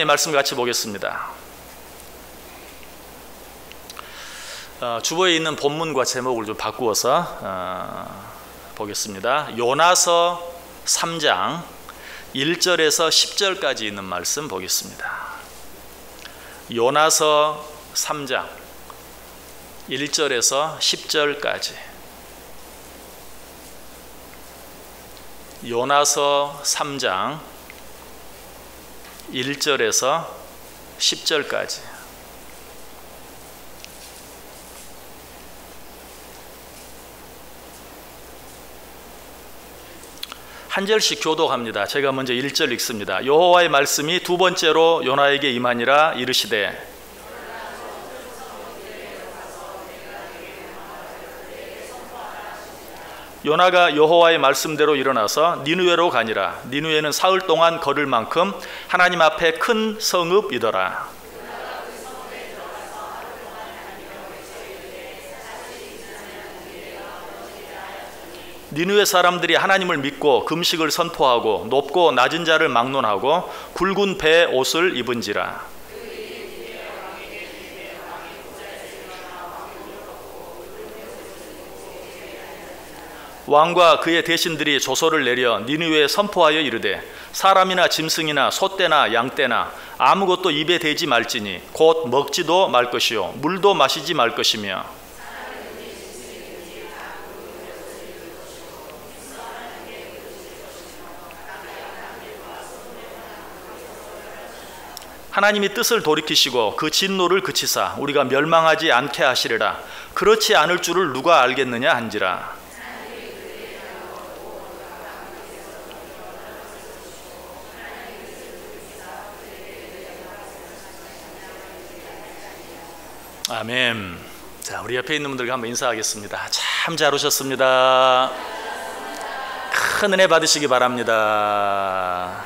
말씀 같이 보겠습니다. 주보에 있는 본문과 제목을 좀 바꾸어서 보겠습니다. 요나서 3장 1절에서 10절까지 있는 말씀 보겠습니다. 요나서 3장 1절에서 10절까지. 요나서 3장 1절에서 10절까지. 한 절씩 교독합니다. 제가 먼저 1절 읽습니다. 여호와의 말씀이 두 번째로 요나에게 임하니라. 이르시되 요나가 여호와의 말씀대로 일어나서 니느웨로 가니라. 니느웨는 사흘 동안 걸을 만큼 하나님 앞에 큰 성읍이더라. 니느웨 사람들이 하나님을 믿고 금식을 선포하고 높고 낮은 자를 막론하고 굵은 배 옷을 입은지라. 왕과 그의 대신들이 조서를 내려 니느웨에 선포하여 이르되 사람이나 짐승이나 소떼나 양떼나 아무것도 입에 대지 말지니 곧 먹지도 말 것이요 물도 마시지 말 것이며 하나님이 뜻을 돌이키시고 그 진노를 그치사 우리가 멸망하지 않게 하시리라. 그렇지 않을 줄을 누가 알겠느냐 한지라. 아멘. 자, 우리 옆에 있는 분들과 한번 인사하겠습니다. 참 잘 오셨습니다. 큰 은혜 받으시기 바랍니다.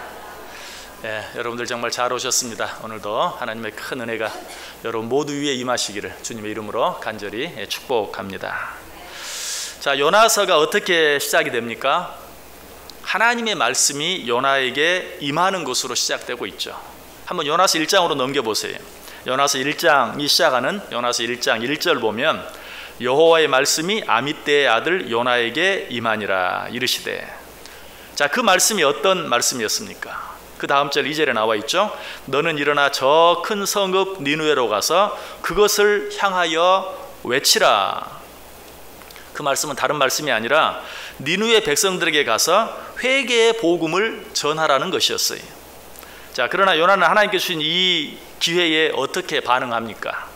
네, 여러분들 정말 잘 오셨습니다. 오늘도 하나님의 큰 은혜가 여러분 모두 위에 임하시기를 주님의 이름으로 간절히 축복합니다. 자, 요나서가 어떻게 시작이 됩니까? 하나님의 말씀이 요나에게 임하는 것으로 시작되고 있죠. 한번 요나서 1장으로 넘겨보세요. 요나서 1장이 시작하는 요나서 1장 1절 보면 여호와의 말씀이 아미떼의 아들 요나에게 임하니라. 이르시되. 자, 그 말씀이 어떤 말씀이었습니까? 그 다음 절 2절에 나와 있죠. 너는 일어나 저 큰 성읍 니느웨로 가서 그것을 향하여 외치라. 그 말씀은 다른 말씀이 아니라 니느웨 백성들에게 가서 회개의 복음을 전하라는 것이었어요. 자, 그러나 요나는 하나님께 주신 이 기회에 어떻게 반응합니까?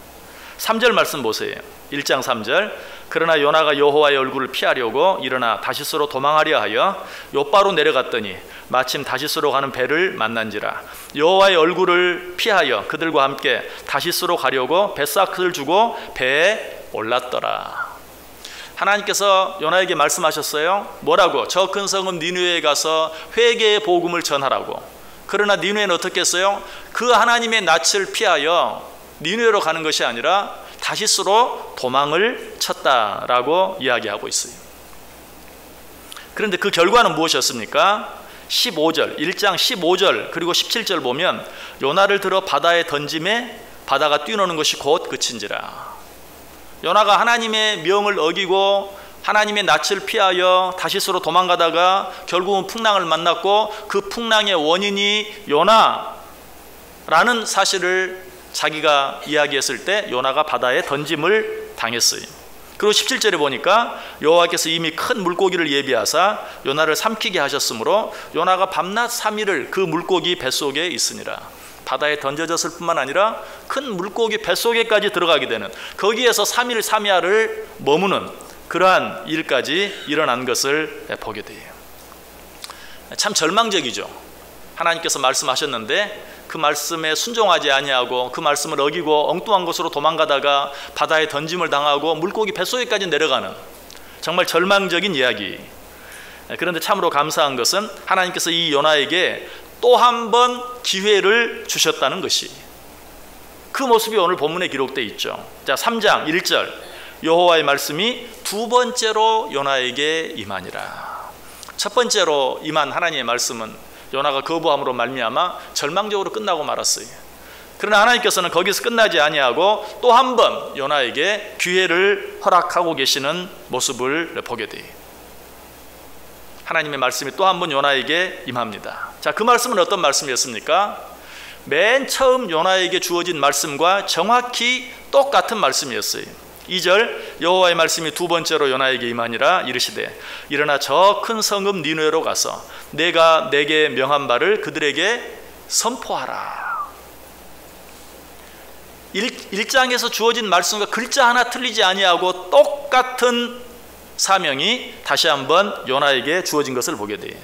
3절 말씀 보세요. 1장 3절. 그러나 요나가 여호와의 얼굴을 피하려고 일어나 다시스로 도망하려 하여 요바로 내려갔더니 마침 다시스로 가는 배를 만난지라. 여호와의 얼굴을 피하여 그들과 함께 다시스로 가려고 뱃사클을 주고 배에 올랐더라. 하나님께서 요나에게 말씀하셨어요. 뭐라고? 저 큰 성읍 니느웨에 가서 회개의 복음을 전하라고. 그러나 니느웨는 어떻게 했어요? 그 하나님의 낯을 피하여 니느웨로 가는 것이 아니라 다시스로 도망을 쳤다라고 이야기하고 있어요. 그런데 그 결과는 무엇이었습니까? 15절, 1장 15절 그리고 17절 보면 요나를 들어 바다에 던짐에 바다가 뛰노는 것이 곧 그친지라. 요나가 하나님의 명을 어기고 하나님의 낯을 피하여 다시스로 도망가다가 결국은 풍랑을 만났고 그 풍랑의 원인이 요나라는 사실을 자기가 이야기했을 때 요나가 바다에 던짐을 당했어요. 그리고 17절에 보니까 여호와께서 이미 큰 물고기를 예비하사 요나를 삼키게 하셨으므로 요나가 밤낮 3일을 그 물고기 뱃속에 있으니라. 바다에 던져졌을 뿐만 아니라 큰 물고기 뱃속에까지 들어가게 되는, 거기에서 3일 3야를 머무는 그러한 일까지 일어난 것을 보게 돼요. 참 절망적이죠. 하나님께서 말씀하셨는데 그 말씀에 순종하지 아니하고 그 말씀을 어기고 엉뚱한 곳으로 도망가다가 바다에 던짐을 당하고 물고기 뱃속에까지 내려가는 정말 절망적인 이야기. 그런데 참으로 감사한 것은 하나님께서 이 요나에게 또 한 번 기회를 주셨다는 것이, 그 모습이 오늘 본문에 기록되어 있죠. 자, 3장 1절. 여호와의 말씀이 두 번째로 요나에게 임하니라. 첫 번째로 임한 하나님의 말씀은 요나가 거부함으로 말미암아 절망적으로 끝나고 말았어요. 그러나 하나님께서는 거기서 끝나지 아니하고 또 한 번 요나에게 기회를 허락하고 계시는 모습을 보게 돼요. 하나님의 말씀이 또 한 번 요나에게 임합니다. 자, 그 말씀은 어떤 말씀이었습니까? 맨 처음 요나에게 주어진 말씀과 정확히 똑같은 말씀이었어요. 2절, 여호와의 말씀이 두 번째로 요나에게 임하니라 이르시되 일어나 저 큰 성읍 니느웨로 가서 내가 내게 명한 바를 그들에게 선포하라. 1장에서 주어진 말씀과 글자 하나 틀리지 아니하고 똑같은 사명이 다시 한번 요나에게 주어진 것을 보게 돼요.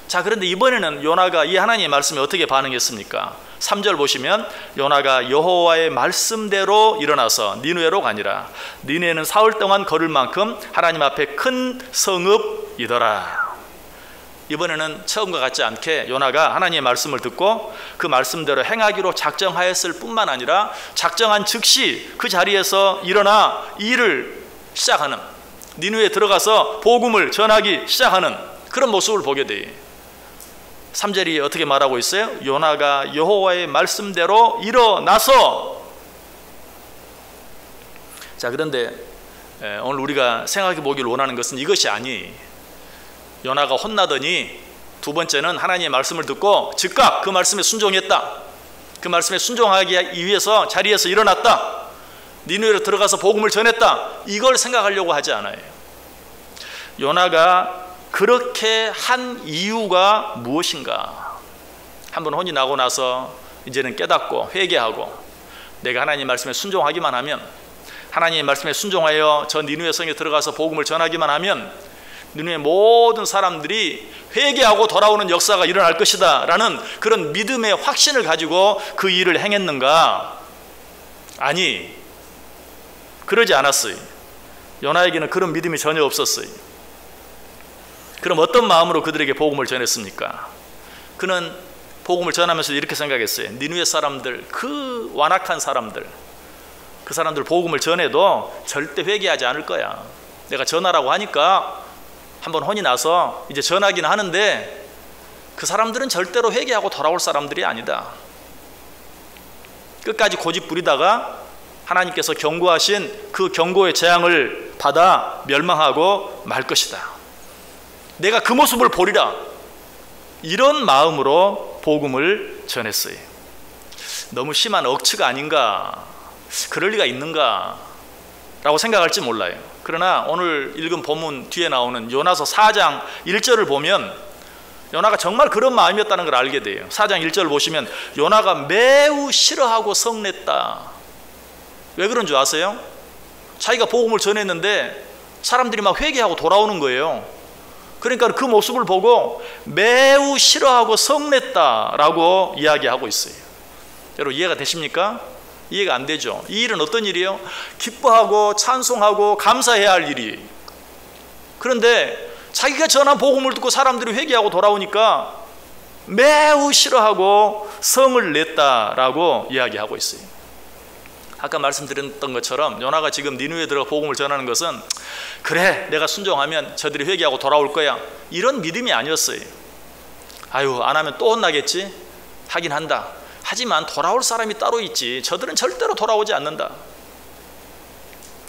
자, 그런데 이번에는 요나가 이 하나님의 말씀에 어떻게 반응했습니까? 3절 보시면 요나가 여호와의 말씀대로 일어나서 니느웨로 가니라. 니느웨는 사흘 동안 걸을 만큼 하나님 앞에 큰 성읍이더라. 이번에는 처음과 같지 않게 요나가 하나님의 말씀을 듣고 그 말씀대로 행하기로 작정하였을 뿐만 아니라 작정한 즉시 그 자리에서 일어나 일을 시작하는, 니느웨에 들어가서 복음을 전하기 시작하는 그런 모습을 보게 돼요. 3절이 어떻게 말하고 있어요? 요나가 여호와의 말씀대로 일어나서. 자, 그런데 오늘 우리가 생각해 보기를 원하는 것은 이것이 아니, 요나가 혼나더니 두 번째는 하나님의 말씀을 듣고 즉각 그 말씀에 순종했다, 그 말씀에 순종하기 위해서 자리에서 일어났다, 니느웨로 들어가서 복음을 전했다, 이걸 생각하려고 하지 않아요. 요나가 그렇게 한 이유가 무엇인가? 한번 혼이 나고 나서 이제는 깨닫고 회개하고 내가 하나님의 말씀에 순종하기만 하면, 하나님의 말씀에 순종하여 저 니느웨 성에 들어가서 복음을 전하기만 하면 니느웨 모든 사람들이 회개하고 돌아오는 역사가 일어날 것이다 라는 그런 믿음의 확신을 가지고 그 일을 행했는가? 아니, 그러지 않았어요. 요나에게는 그런 믿음이 전혀 없었어요. 그럼 어떤 마음으로 그들에게 복음을 전했습니까? 그는 복음을 전하면서 이렇게 생각했어요. 니느웨 사람들, 그 완악한 사람들, 그 사람들 복음을 전해도 절대 회개하지 않을 거야. 내가 전하라고 하니까 한번 혼이 나서 이제 전하기는 하는데 그 사람들은 절대로 회개하고 돌아올 사람들이 아니다. 끝까지 고집 부리다가 하나님께서 경고하신 그 경고의 재앙을 받아 멸망하고 말 것이다. 내가 그 모습을 보리라. 이런 마음으로 복음을 전했어요. 너무 심한 억측가 아닌가? 그럴 리가 있는가? 라고 생각할지 몰라요. 그러나 오늘 읽은 본문 뒤에 나오는 요나서 4장 1절을 보면 요나가 정말 그런 마음이었다는 걸 알게 돼요. 4장 1절을 보시면 요나가 매우 싫어하고 성냈다. 왜 그런 줄 아세요? 자기가 복음을 전했는데 사람들이 막 회개하고 돌아오는 거예요. 그러니까 그 모습을 보고 매우 싫어하고 성냈다라고 이야기하고 있어요. 여러분 이해가 되십니까? 이해가 안 되죠. 이 일은 어떤 일이에요? 기뻐하고 찬송하고 감사해야 할 일이. 그런데 자기가 전한 복음을 듣고 사람들이 회개하고 돌아오니까 매우 싫어하고 성을 냈다라고 이야기하고 있어요. 아까 말씀드렸던 것처럼 요나가 지금 니느웨에 들어가 복음을 전하는 것은 그래 내가 순종하면 저들이 회개하고 돌아올 거야, 이런 믿음이 아니었어요. 아유, 안 하면 또 혼나겠지? 하긴 한다. 하지만 돌아올 사람이 따로 있지, 저들은 절대로 돌아오지 않는다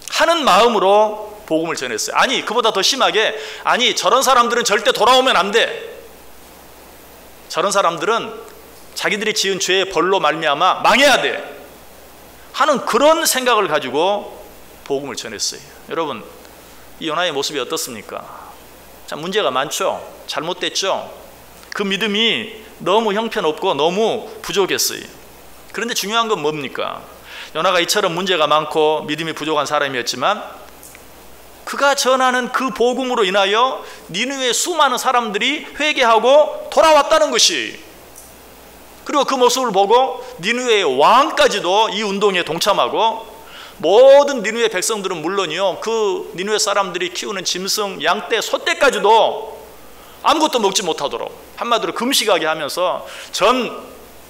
하는 마음으로 복음을 전했어요. 아니, 그보다 더 심하게, 아니 저런 사람들은 절대 돌아오면 안 돼, 저런 사람들은 자기들이 지은 죄의 벌로 말미암아 망해야 돼 하는 그런 생각을 가지고 복음을 전했어요. 여러분, 이 요나의 모습이 어떻습니까? 자, 문제가 많죠. 잘못됐죠. 그 믿음이 너무 형편없고 너무 부족했어요. 그런데 중요한 건 뭡니까? 요나가 이처럼 문제가 많고 믿음이 부족한 사람이었지만 그가 전하는 그 복음으로 인하여 니느웨의 수많은 사람들이 회개하고 돌아왔다는 것이, 그리고 그 모습을 보고 니느웨의 왕까지도 이 운동에 동참하고 모든 니느웨 백성들은 물론이요, 그 니느웨 사람들이 키우는 짐승, 양떼, 소떼까지도 아무것도 먹지 못하도록 한마디로 금식하게 하면서 전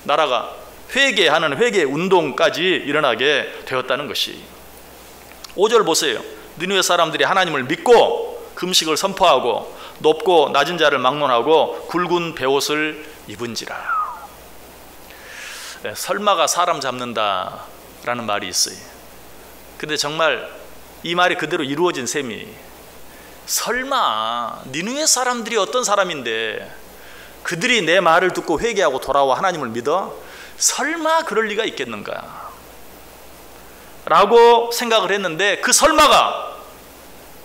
나라가 회개하는 회개 운동까지 일어나게 되었다는 것이. 5절 보세요. 니느웨 사람들이 하나님을 믿고 금식을 선포하고 높고 낮은 자를 막론하고 굵은 베옷을 입은지라. 설마가 사람 잡는다라는 말이 있어요. 근데 정말 이 말이 그대로 이루어진 셈이, 설마 니느웨 사람들이 어떤 사람인데 그들이 내 말을 듣고 회개하고 돌아와 하나님을 믿어? 설마 그럴 리가 있겠는가? 라고 생각을 했는데, 그 설마가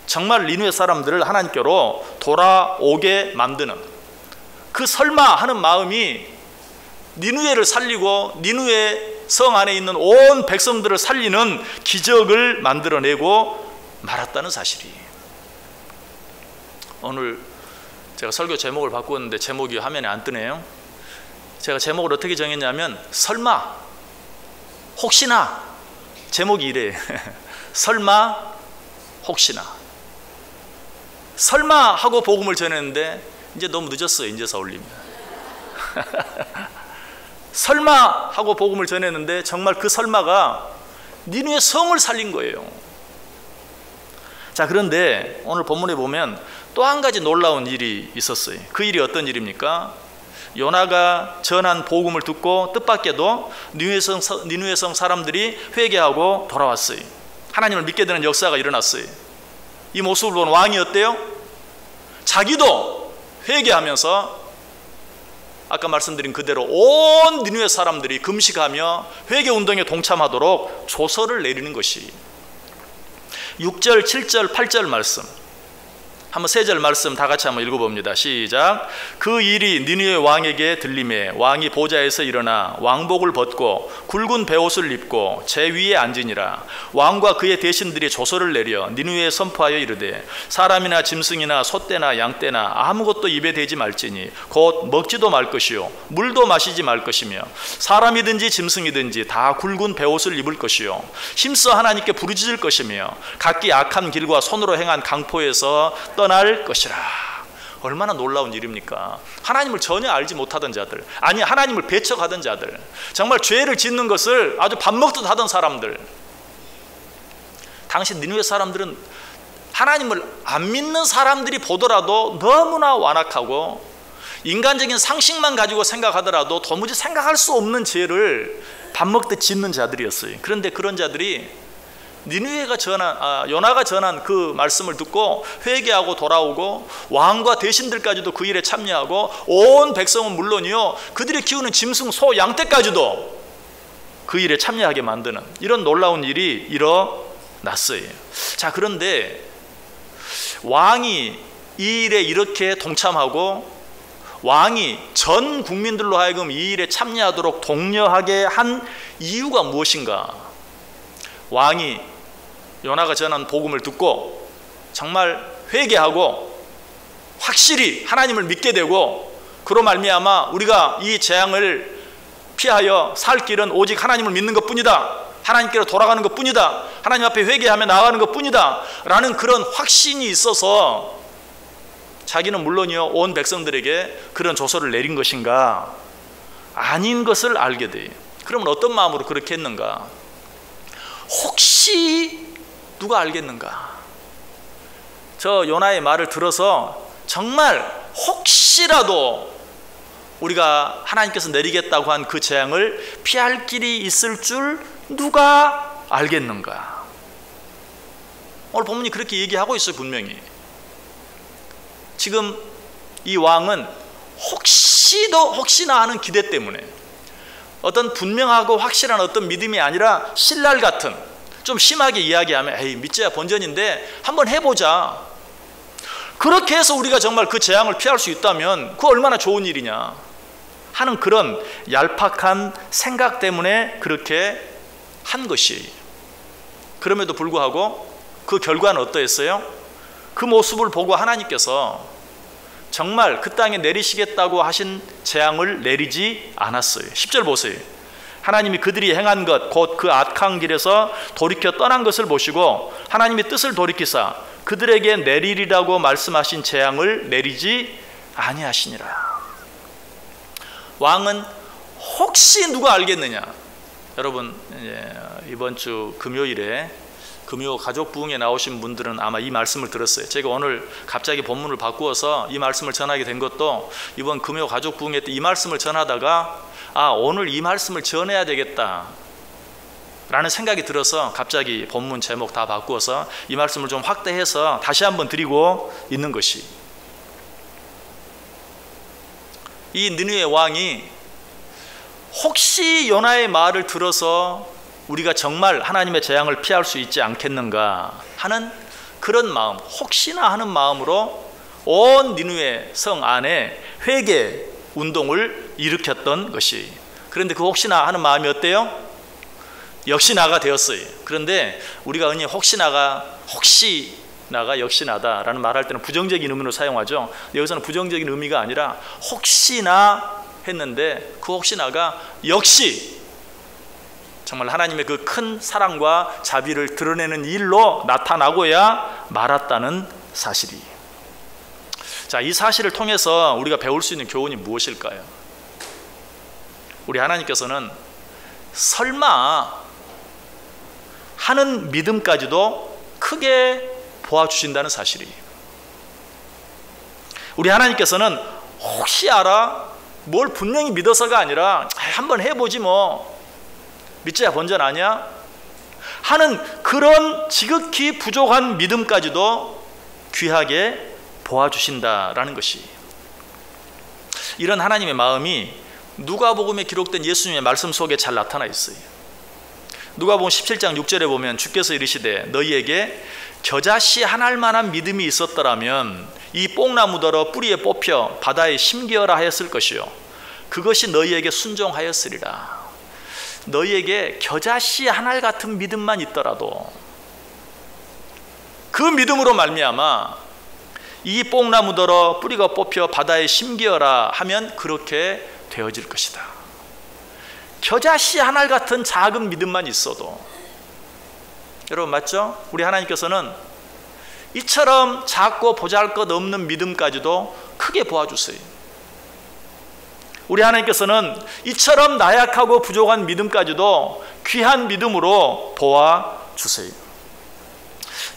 정말 니느웨 사람들을 하나님께로 돌아오게 만드는, 그 설마 하는 마음이 니느웨를 살리고 니느웨 성 안에 있는 온 백성들을 살리는 기적을 만들어내고 말았다는 사실이. 오늘 제가 설교 제목을 바꾸었는데 제목이 화면에 안 뜨네요. 제가 제목을 어떻게 정했냐면, 설마, 혹시나, 제목이 이래. 설마, 혹시나. 설마 하고 복음을 전했는데 이제 너무 늦었어요. 인제서 올리면. 설마 하고 복음을 전했는데 정말 그 설마가 니느웨 성을 살린 거예요. 자, 그런데 오늘 본문에 보면 또 한 가지 놀라운 일이 있었어요. 그 일이 어떤 일입니까? 요나가 전한 복음을 듣고 뜻밖에도 니느웨 성 사람들이 회개하고 돌아왔어요. 하나님을 믿게 되는 역사가 일어났어요. 이 모습을 본 왕이 어때요? 자기도 회개하면서 아까 말씀드린 그대로 온 니느웨 사람들이 금식하며 회개 운동에 동참하도록 조서를 내리는 것이, 6절, 7절, 8절 말씀, 한번 3절 말씀 다 같이 한번 읽어봅니다. 시작. 그 일이 니느웨 왕에게 들림에 왕이 보좌에서 일어나 왕복을 벗고 굵은 베옷을 입고 제 위에 앉으니라. 왕과 그의 대신들이 조서를 내려 니느웨에 선포하여 이르되, 사람이나 짐승이나 소떼나 양떼나 아무것도 입에 대지 말지니 곧 먹지도 말 것이요 물도 마시지 말 것이며, 사람이든지 짐승이든지 다 굵은 베옷을 입을 것이요 힘써 하나님께 부르짖을 것이며, 각기 악한 길과 손으로 행한 강포에서 떠날 것이라. 얼마나 놀라운 일입니까? 하나님을 전혀 알지 못하던 자들, 아니 하나님을 배척하던 자들, 정말 죄를 짓는 것을 아주 밥 먹듯 하던 사람들, 당시 니느웨 사람들은 하나님을 안 믿는 사람들이 보더라도 너무나 완악하고 인간적인 상식만 가지고 생각하더라도 도무지 생각할 수 없는 죄를 밥 먹듯 짓는 자들이었어요. 그런데 그런 자들이 요나가 전한 그 말씀을 듣고 회개하고 돌아오고 왕과 대신들까지도 그 일에 참여하고 온 백성은 물론이요 그들이 키우는 짐승, 소, 양떼까지도 그 일에 참여하게 만드는 이런 놀라운 일이 일어났어요. 자, 그런데 왕이 이 일에 이렇게 동참하고 왕이 전 국민들로 하여금 이 일에 참여하도록 독려하게 한 이유가 무엇인가? 왕이 요나가 전한 복음을 듣고 정말 회개하고 확실히 하나님을 믿게 되고, 그로 말미암아 우리가 이 재앙을 피하여 살 길은 오직 하나님을 믿는 것뿐이다, 하나님께로 돌아가는 것뿐이다, 하나님 앞에 회개하며 나아가는 것뿐이다 라는 그런 확신이 있어서 자기는 물론이요 온 백성들에게 그런 조서를 내린 것인가? 아닌 것을 알게 돼요. 그러면 어떤 마음으로 그렇게 했는가? 혹시 누가 알겠는가? 저 요나의 말을 들어서 정말 혹시라도 우리가 하나님께서 내리겠다고 한 그 재앙을 피할 길이 있을 줄 누가 알겠는가? 오늘 본문이 그렇게 얘기하고 있어요. 분명히 지금 이 왕은 혹시나 하는 기대 때문에, 어떤 분명하고 확실한 어떤 믿음이 아니라 신랄 같은, 좀 심하게 이야기하면 에이 믿자야 본전인데 한번 해보자, 그렇게 해서 우리가 정말 그 재앙을 피할 수 있다면 그거 얼마나 좋은 일이냐 하는 그런 얄팍한 생각 때문에 그렇게 한 것이. 그럼에도 불구하고 그 결과는 어떠했어요? 그 모습을 보고 하나님께서 정말 그 땅에 내리시겠다고 하신 재앙을 내리지 않았어요. 10절 보세요. 하나님이 그들이 행한 것 곧 그 악한 길에서 돌이켜 떠난 것을 보시고 하나님의 뜻을 돌이키사 그들에게 내리리라고 말씀하신 재앙을 내리지 아니하시니라. 왕은 혹시 누가 알겠느냐. 여러분 이번 주 금요일에 금요 가족 부흥에 나오신 분들은 아마 이 말씀을 들었어요. 제가 오늘 갑자기 본문을 바꾸어서 이 말씀을 전하게 된 것도 이번 금요 가족 부흥회 때 이 말씀을 전하다가 오늘 이 말씀을 전해야 되겠다 라는 생각이 들어서 갑자기 본문 제목 다 바꾸어서 이 말씀을 좀 확대해서 다시 한번 드리고 있는 것이, 이 느느웨 왕이 혹시 요나의 말을 들어서 우리가 정말 하나님의 재앙을 피할 수 있지 않겠는가 하는 그런 마음, 혹시나 하는 마음으로 온 니느웨 성 안에 회개 운동을 일으켰던 것이, 그런데 그 혹시나 하는 마음이 어때요? 역시나가 되었어요. 그런데 우리가 흔히 혹시나가 역시나다라는 말할 때는 부정적인 의미로 사용하죠. 여기서는 부정적인 의미가 아니라 혹시나 했는데 그 혹시나가 역시 정말 하나님의 그 큰 사랑과 자비를 드러내는 일로 나타나고야 말았다는 사실이. 자, 이 사실을 통해서 우리가 배울 수 있는 교훈이 무엇일까요? 우리 하나님께서는 설마 하는 믿음까지도 크게 보아주신다는 사실이. 우리 하나님께서는 혹시 알아? 뭘 분명히 믿어서가 아니라 한번 해보지 뭐 믿자야 본전 아니야? 하는 그런 지극히 부족한 믿음까지도 귀하게 보아주신다라는 것이, 이런 하나님의 마음이 누가복음에 기록된 예수님의 말씀 속에 잘 나타나 있어요. 누가복음 17장 6절에 보면 주께서 이르시되 너희에게 겨자씨 한 알만한 믿음이 있었더라면 이 뽕나무더러 뿌리에 뽑혀 바다에 심기어라 하였을 것이요 그것이 너희에게 순종하였으리라. 너희에게 겨자씨 한 알 같은 믿음만 있더라도 그 믿음으로 말미암아 이 뽕나무더러 뿌리가 뽑혀 바다에 심기어라 하면 그렇게 되어질 것이다. 겨자씨 한 알 같은 작은 믿음만 있어도, 여러분 맞죠? 우리 하나님께서는 이처럼 작고 보잘것없는 믿음까지도 크게 보아주세요. 우리 하나님께서는 이처럼 나약하고 부족한 믿음까지도 귀한 믿음으로 보아주세요.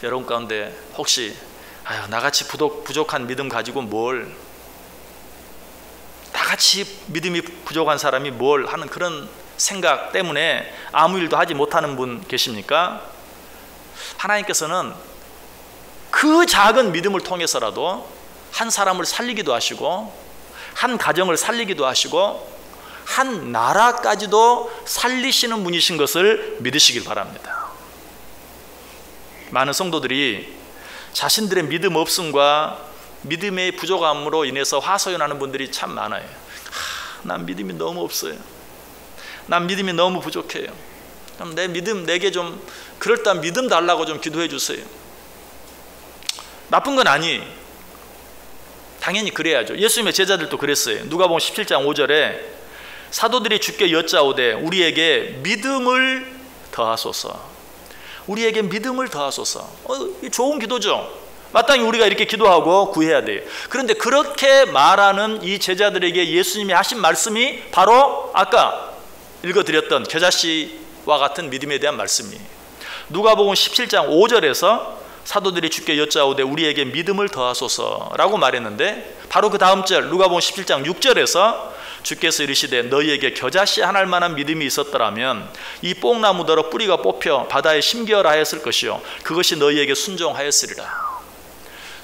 여러분 가운데 혹시 나같이 부족한 믿음 가지고 뭘, 나같이 믿음이 부족한 사람이 뭘 하는 그런 생각 때문에 아무 일도 하지 못하는 분 계십니까? 하나님께서는 그 작은 믿음을 통해서라도 한 사람을 살리기도 하시고 한 가정을 살리기도 하시고 한 나라까지도 살리시는 분이신 것을 믿으시길 바랍니다. 많은 성도들이 자신들의 믿음 없음과 믿음의 부족함으로 인해서 하소연하는 분들이 참 많아요. 난 믿음이 너무 없어요. 난 믿음이 너무 부족해요. 그럼 내 믿음, 내게 좀 그럴듯한 믿음 달라고 좀 기도해 주세요. 나쁜 건 아니. 당연히 그래야죠. 예수님의 제자들도 그랬어요. 누가복음 17장 5절에 사도들이 주께 여짜오되 우리에게 믿음을 더하소서. 우리에게 믿음을 더하소서. 좋은 기도죠. 마땅히 우리가 이렇게 기도하고 구해야 돼요. 그런데 그렇게 말하는 이 제자들에게 예수님이 하신 말씀이 바로 아까 읽어드렸던 겨자씨와 같은 믿음에 대한 말씀이에요. 누가복음 17장 5절에서 사도들이 주께 여짜오되 우리에게 믿음을 더하소서라고 말했는데 바로 그 다음 절 누가복음 17장 6절에서 주께서 이르시되 너희에게 겨자씨 한 알만한 믿음이 있었더라면 이 뽕나무더러 뿌리가 뽑혀 바다에 심기어라 하였을 것이요 그것이 너희에게 순종하였으리라.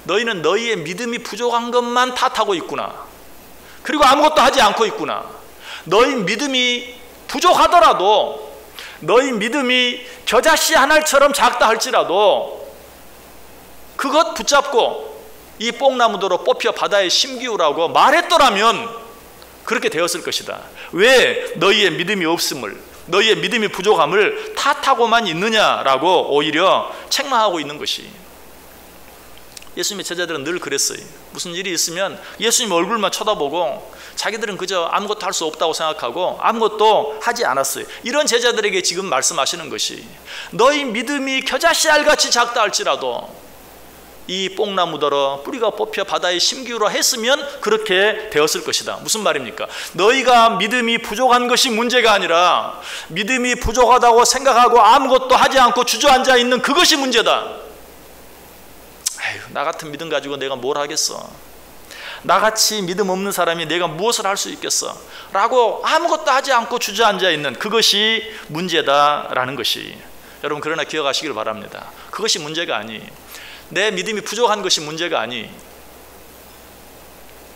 너희는 너희의 믿음이 부족한 것만 탓하고 있구나. 그리고 아무것도 하지 않고 있구나. 너희 믿음이 부족하더라도, 너희 믿음이 겨자씨 한 알처럼 작다 할지라도 그것 붙잡고 이 뽕나무더러 뽑혀 바다에 심기우라고 말했더라면 그렇게 되었을 것이다. 왜 너희의 믿음이 없음을, 너희의 믿음이 부족함을 탓하고만 있느냐라고 오히려 책망하고 있는 것이. 예수님의 제자들은 늘 그랬어요. 무슨 일이 있으면 예수님 얼굴만 쳐다보고 자기들은 그저 아무것도 할 수 없다고 생각하고 아무것도 하지 않았어요. 이런 제자들에게 지금 말씀하시는 것이 너희 믿음이 겨자씨 알같이 작다 할지라도 이 뽕나무더러 뿌리가 뽑혀 바다에 심기로 했으면 그렇게 되었을 것이다. 무슨 말입니까? 너희가 믿음이 부족한 것이 문제가 아니라 믿음이 부족하다고 생각하고 아무것도 하지 않고 주저앉아 있는 그것이 문제다. 아유, 나 같은 믿음 가지고 내가 뭘 하겠어? 나같이 믿음 없는 사람이 내가 무엇을 할 수 있겠어? 라고 아무것도 하지 않고 주저앉아 있는 그것이 문제다라는 것이, 여러분 그러나 기억하시길 바랍니다. 그것이 문제가 아니, 내 믿음이 부족한 것이 문제가 아니,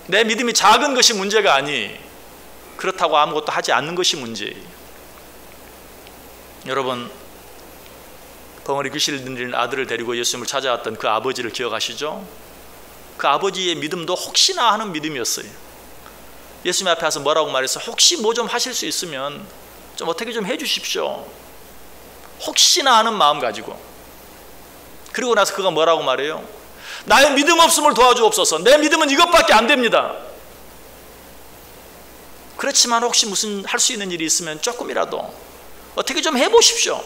내 믿음이 작은 것이 문제가 아니, 그렇다고 아무것도 하지 않는 것이 문제예요. 여러분, 벙어리 귀신을 들린 아들을 데리고 예수님을 찾아왔던 그 아버지를 기억하시죠? 그 아버지의 믿음도 혹시나 하는 믿음이었어요. 예수님 앞에 와서 뭐라고 말했어요? 혹시 뭐 좀 하실 수 있으면 좀 어떻게 좀 해주십시오. 혹시나 하는 마음 가지고. 그리고 나서 그가 뭐라고 말해요? 나의 믿음 없음을 도와주옵소서. 내 믿음은 이것밖에 안 됩니다. 그렇지만 혹시 무슨 할 수 있는 일이 있으면 조금이라도 어떻게 좀 해보십시오.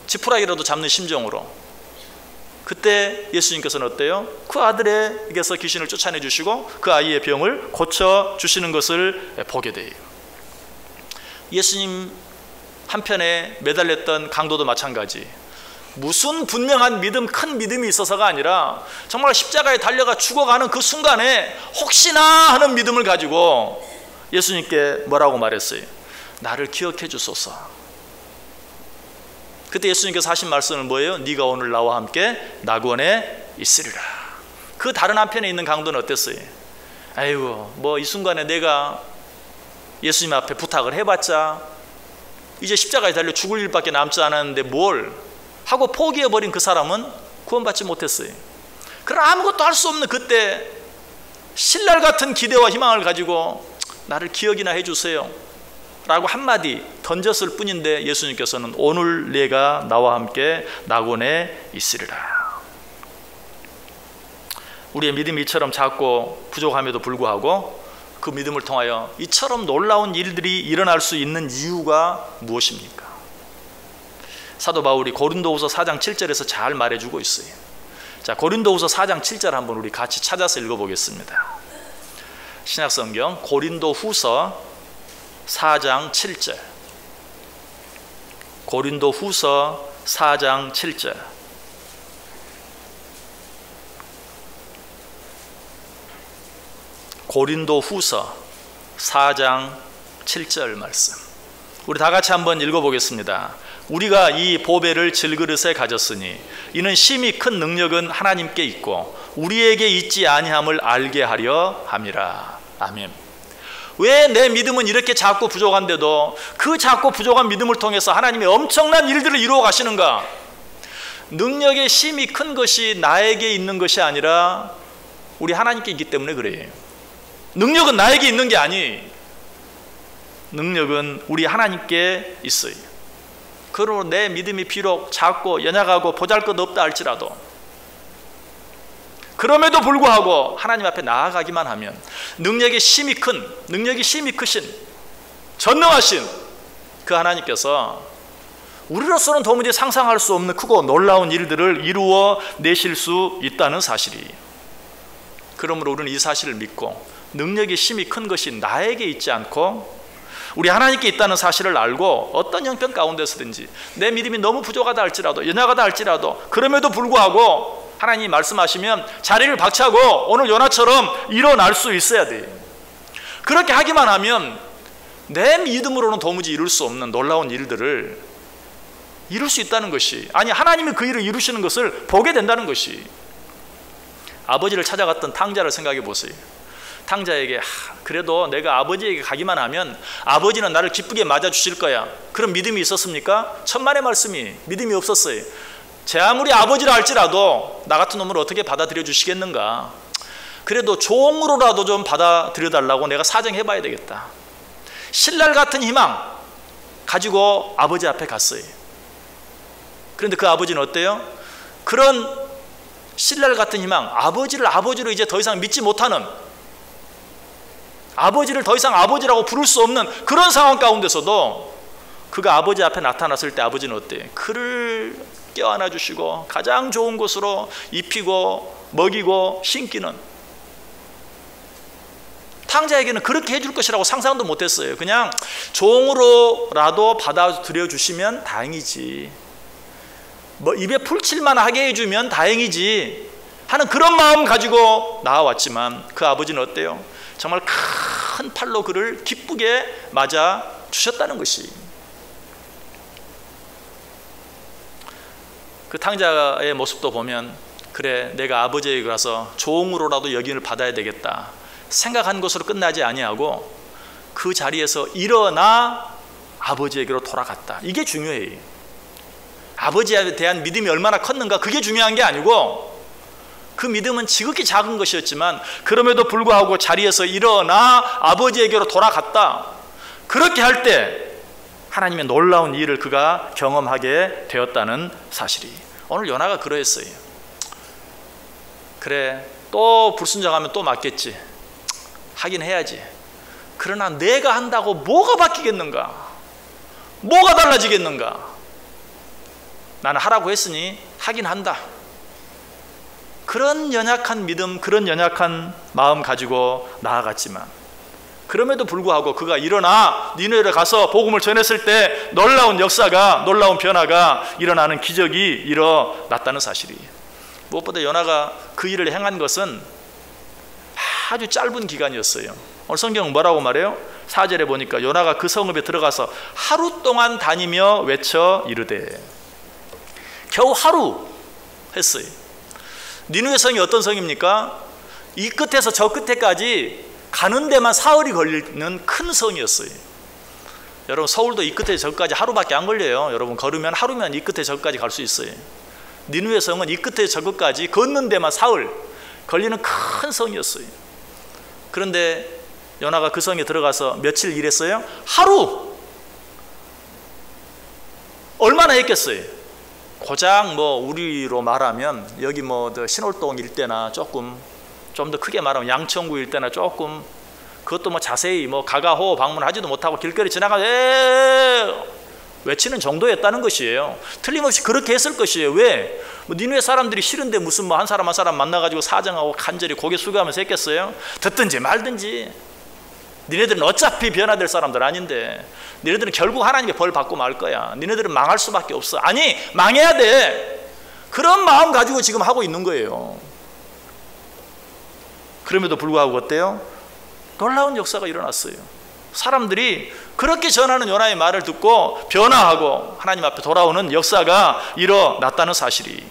지푸라기라도 잡는 심정으로. 그때 예수님께서는 어때요? 그 아들에게서 귀신을 쫓아내 주시고 그 아이의 병을 고쳐주시는 것을 보게 돼요. 예수님 한편에 매달렸던 강도도 마찬가지. 무슨 분명한 믿음, 큰 믿음이 있어서가 아니라 정말 십자가에 달려가 죽어가는 그 순간에 혹시나 하는 믿음을 가지고 예수님께 뭐라고 말했어요? 나를 기억해 주소서. 그때 예수님께서 하신 말씀은 뭐예요? 네가 오늘 나와 함께 낙원에 있으리라. 그 다른 한편에 있는 강도는 어땠어요? 아이고, 뭐 이 순간에 내가 예수님 앞에 부탁을 해봤자 이제 십자가에 달려 죽을 일밖에 남지 않았는데 뭘 하고 포기해버린 그 사람은 구원받지 못했어요. 그러나 아무것도 할 수 없는 그때 신랄 같은 기대와 희망을 가지고 나를 기억이나 해주세요 라고 한마디 던졌을 뿐인데 예수님께서는 오늘 내가 나와 함께 낙원에 있으리라. 우리의 믿음이 이처럼 작고 부족함에도 불구하고 그 믿음을 통하여 이처럼 놀라운 일들이 일어날 수 있는 이유가 무엇입니까? 사도 바울이 고린도후서 4장 7절에서 잘 말해주고 있어요. 자, 고린도후서 4장 7절 한번 우리 같이 찾아서 읽어보겠습니다. 신약성경 고린도후서 4장 7절. 고린도후서 4장 7절. 고린도후서 4장 7절 말씀. 우리 다 같이 한번 읽어보겠습니다. 우리가 이 보배를 질그릇에 가졌으니 이는 심히 큰 능력은 하나님께 있고 우리에게 있지 아니함을 알게 하려 함이라. 아멘. 왜 내 믿음은 이렇게 작고 부족한데도 그 작고 부족한 믿음을 통해서 하나님이 엄청난 일들을 이루어 가시는가? 능력의 심이 큰 것이 나에게 있는 것이 아니라 우리 하나님께 있기 때문에 그래요. 능력은 나에게 있는 게 아니, 능력은 우리 하나님께 있어요. 그러므로 내 믿음이 비록 작고 연약하고 보잘것없다 할지라도 그럼에도 불구하고 하나님 앞에 나아가기만 하면 능력이 심히 크신 전능하신 그 하나님께서 우리로서는 도무지 상상할 수 없는 크고 놀라운 일들을 이루어 내실 수 있다는 사실이. 그러므로 우리는 이 사실을 믿고 능력이 심히 큰 것이 나에게 있지 않고 우리 하나님께 있다는 사실을 알고 어떤 형편 가운데서든지 내 믿음이 너무 부족하다 할지라도 연약하다 할지라도 그럼에도 불구하고 하나님이 말씀하시면 자리를 박차고 오늘 요나처럼 일어날 수 있어야 돼요. 그렇게 하기만 하면 내 믿음으로는 도무지 이룰 수 없는 놀라운 일들을 이룰 수 있다는 것이, 아니 하나님이 그 일을 이루시는 것을 보게 된다는 것이. 아버지를 찾아갔던 탕자를 생각해 보세요. 탕자에게 그래도 내가 아버지에게 가기만 하면 아버지는 나를 기쁘게 맞아주실 거야, 그런 믿음이 있었습니까? 천만의 말씀이 믿음이 없었어요. 제 아무리 아버지라 할지라도 나 같은 놈을 어떻게 받아들여 주시겠는가? 그래도 종으로라도 좀 받아들여 달라고 내가 사정해 봐야 되겠다. 신랄 같은 희망 가지고 아버지 앞에 갔어요. 그런데 그 아버지는 어때요? 그런 신랄 같은 희망, 아버지를 아버지로 이제 더 이상 믿지 못하는, 아버지를 더 이상 아버지라고 부를 수 없는 그런 상황 가운데서도 그가 아버지 앞에 나타났을 때 아버지는 어때요? 그를 껴안아 주시고 가장 좋은 곳으로 입히고 먹이고 신기는, 탕자에게는 그렇게 해줄 것이라고 상상도 못했어요. 그냥 종으로라도 받아들여 주시면 다행이지, 뭐 입에 풀칠만 하게 해주면 다행이지 하는 그런 마음 가지고 나와왔지만, 그 아버지는 어때요? 정말 큰 팔로 그를 기쁘게 맞아 주셨다는 것이. 그 탕자의 모습도 보면, 그래 내가 아버지에게 가서 종으로라도 여김을 받아야 되겠다 생각한 것으로 끝나지 아니하고 그 자리에서 일어나 아버지에게로 돌아갔다. 이게 중요해요. 아버지에 대한 믿음이 얼마나 컸는가, 그게 중요한 게 아니고, 그 믿음은 지극히 작은 것이었지만 그럼에도 불구하고 자리에서 일어나 아버지에게로 돌아갔다. 그렇게 할 때 하나님의 놀라운 일을 그가 경험하게 되었다는 사실이. 오늘 요나가 그러했어요. 그래 또 불순종하면 또 맞겠지, 하긴 해야지. 그러나 내가 한다고 뭐가 바뀌겠는가, 뭐가 달라지겠는가. 나는 하라고 했으니 하긴 한다. 그런 연약한 믿음, 그런 연약한 마음 가지고 나아갔지만, 그럼에도 불구하고 그가 일어나 니느웨를 가서 복음을 전했을 때 놀라운 역사가, 놀라운 변화가 일어나는 기적이 일어났다는 사실이. 무엇보다 요나가 그 일을 행한 것은 아주 짧은 기간이었어요. 오늘 성경은 뭐라고 말해요? 4절에 보니까 요나가 그 성읍에 들어가서 하루 동안 다니며 외쳐 이르되. 겨우 하루 했어요. 니느웨 성이 어떤 성입니까? 이 끝에서 저 끝에까지 가는 데만 사흘이 걸리는 큰 성이었어요. 여러분 서울도 이 끝에서 저까지 하루밖에 안 걸려요. 여러분 걸으면 하루면 이 끝에 저까지 갈 수 있어요. 니느웨 성은 이 끝에서 저 끝까지 걷는 데만 사흘 걸리는 큰 성이었어요. 그런데 요나가 그 성에 들어가서 며칠 일했어요? 하루! 얼마나 했겠어요? 고작 뭐 우리로 말하면 여기 뭐 신월동 일대나 조금 좀 더 크게 말하면 양천구 일대나 조금, 그것도 뭐 자세히 뭐 가가호 방문하지도 못하고 길거리 지나가서 외치는 정도였다는 것이에요. 틀림없이 그렇게 했을 것이에요. 왜? 뭐 니느웨 사람들이 싫은데 무슨 뭐 한 사람 한 사람 만나가지고 사정하고 간절히 고개 숙여가면서 했겠어요? 듣든지 말든지. 니네들은 어차피 변화될 사람들 아닌데, 니네들은 결국 하나님의 벌 받고 말 거야. 니네들은 망할 수밖에 없어. 아니 망해야 돼. 그런 마음 가지고 지금 하고 있는 거예요. 그럼에도 불구하고 어때요? 놀라운 역사가 일어났어요. 사람들이 그렇게 전하는 요나의 말을 듣고 변화하고 하나님 앞에 돌아오는 역사가 일어났다는 사실이.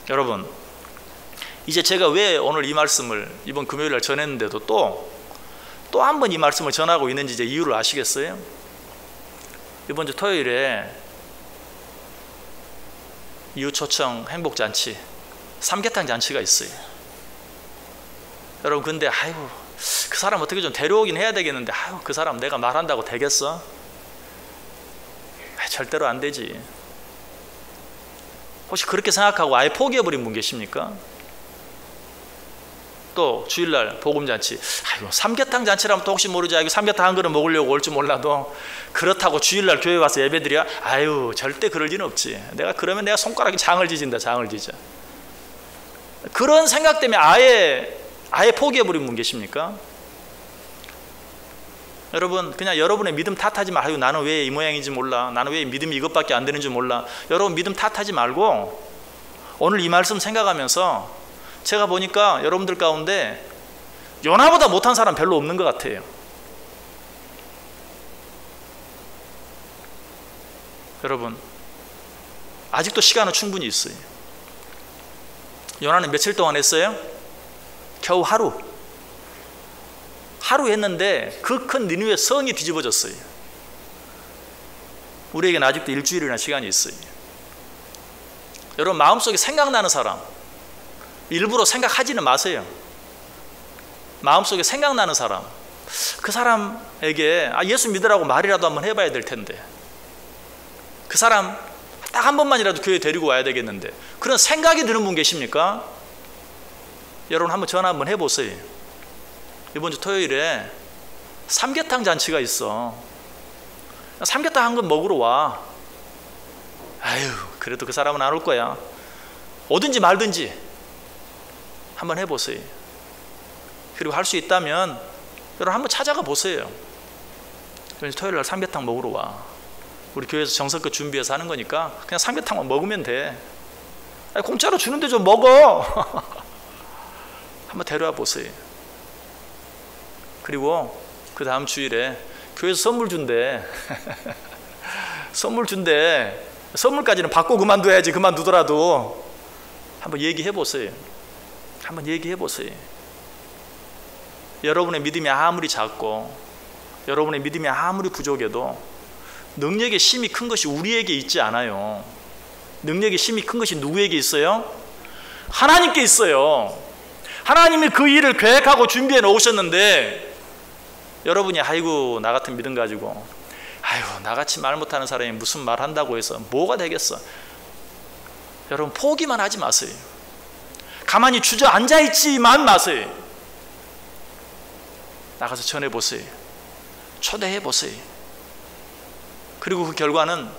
여러분 이제 제가 왜 오늘 이 말씀을 이번 금요일날 전했는데도 또 한 번 이 말씀을 전하고 있는지 이제 이유를 아시겠어요? 이번 주 토요일에 이웃초청 행복잔치, 삼계탕 잔치가 있어요. 여러분 근데 아이고 그 사람 어떻게 좀 데려오긴 해야 되겠는데, 아이고 그 사람 내가 말한다고 되겠어? 절대로 안 되지. 혹시 그렇게 생각하고 아예 포기해버린 분 계십니까? 또 주일날 복음잔치, 아이고 삼계탕 잔치라면 또 혹시 모르지, 아이고 삼계탕 한 그릇 먹으려고 올 줄 몰라도 그렇다고 주일날 교회 와서 예배드려? 아유 절대 그럴 리는 없지. 내가 그러면 내가 손가락이 장을 지진다, 장을 지져. 그런 생각 때문에 아예 포기해버린 분 계십니까? 여러분 그냥 여러분의 믿음 탓하지 말고, 나는 왜 이 모양인지 몰라, 나는 왜 믿음이 이것밖에 안 되는지 몰라. 여러분 믿음 탓하지 말고 오늘 이 말씀 생각하면서, 제가 보니까 여러분들 가운데 요나보다 못한 사람 별로 없는 것 같아요. 여러분 아직도 시간은 충분히 있어요. 요나는 며칠 동안 했어요? 겨우 하루 했는데 그 큰 니느웨 성이 뒤집어졌어요. 우리에게는 아직도 일주일이나 시간이 있어요. 여러분 마음속에 생각나는 사람 일부러 생각하지는 마세요. 마음속에 생각나는 사람, 그 사람에게 예수 믿으라고 말이라도 한번 해봐야 될 텐데, 그 사람 딱 한 번만이라도 교회 데리고 와야 되겠는데, 그런 생각이 드는 분 계십니까? 여러분 한번 전화 한번 해보세요. 이번 주 토요일에 삼계탕 잔치가 있어. 삼계탕 한 건 먹으러 와. 아유 그래도 그 사람은 안 올 거야. 오든지 말든지 한번 해보세요. 그리고 할 수 있다면 여러분 한번 찾아가 보세요. 토요일 날 삼계탕 먹으러 와. 우리 교회에서 정성껏 준비해서 하는 거니까 그냥 삼계탕만 먹으면 돼. 아니, 공짜로 주는데 좀 먹어. 한번 데려와 보세요. 그리고 그 다음 주일에 교회에서 선물 준대. 선물 준대. 선물까지는 받고 그만둬야지. 그만두더라도 한번 얘기해 보세요. 한번 얘기해 보세요. 여러분의 믿음이 아무리 작고 여러분의 믿음이 아무리 부족해도 능력의 힘이 큰 것이 우리에게 있지 않아요. 능력의 힘이 큰 것이 누구에게 있어요? 하나님께 있어요. 하나님이 그 일을 계획하고 준비해 놓으셨는데 여러분이 아이고 나 같은 믿음 가지고 아이고 나같이 말 못하는 사람이 무슨 말 한다고 해서 뭐가 되겠어. 여러분 포기만 하지 마세요. 가만히 주저앉아 있지만 마세요. 나가서 전해보세요. 초대해보세요. 그리고 그 결과는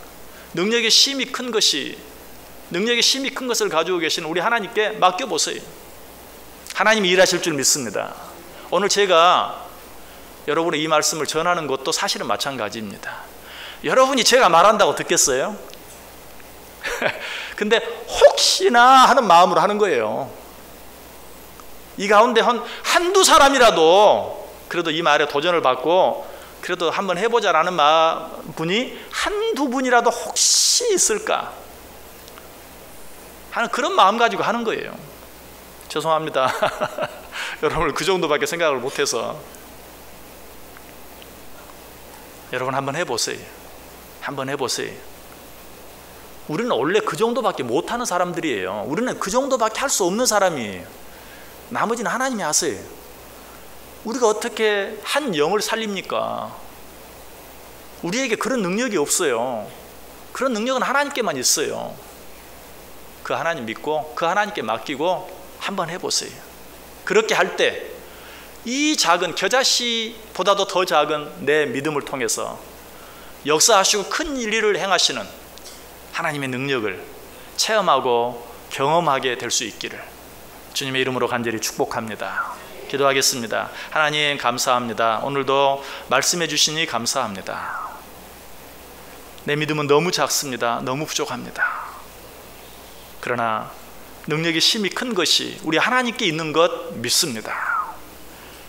능력의 힘이 큰 것이 능력의 힘이 큰 것을 가지고 계시는 우리 하나님께 맡겨보세요. 하나님이 일하실 줄 믿습니다. 오늘 제가 여러분의 이 말씀을 전하는 것도 사실은 마찬가지입니다. 여러분이 제가 말한다고 듣겠어요? 근데 혹시나 하는 마음으로 하는 거예요. 이 가운데 한두 사람이라도 그래도 이 말에 도전을 받고 그래도 한번 해보자라는 분이 한두 분이라도 혹시 있을까 하는 그런 마음 가지고 하는 거예요. 죄송합니다. 여러분을 그 정도밖에 생각을 못해서. 여러분 한번 해보세요. 한번 해보세요. 우리는 원래 그 정도밖에 못하는 사람들이에요. 우리는 그 정도밖에 할 수 없는 사람이에요. 나머지는 하나님이 하세요. 우리가 어떻게 한 영을 살립니까? 우리에게 그런 능력이 없어요. 그런 능력은 하나님께만 있어요. 그 하나님 믿고 그 하나님께 맡기고 한번 해보세요. 그렇게 할 때 이 작은 겨자씨보다도 더 작은 내 믿음을 통해서 역사하시고 큰 일을 행하시는 하나님의 능력을 체험하고 경험하게 될 수 있기를 주님의 이름으로 간절히 축복합니다. 기도하겠습니다. 하나님 감사합니다. 오늘도 말씀해 주시니 감사합니다. 내 믿음은 너무 작습니다. 너무 부족합니다. 그러나 능력의 힘이 큰 것이 우리 하나님께 있는 것 믿습니다.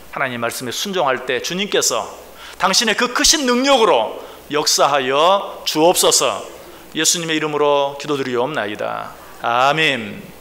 하나님 말씀에 순종할 때 주님께서 당신의 그 크신 능력으로 역사하여 주옵소서. 예수님의 이름으로 기도드리옵나이다. 아멘.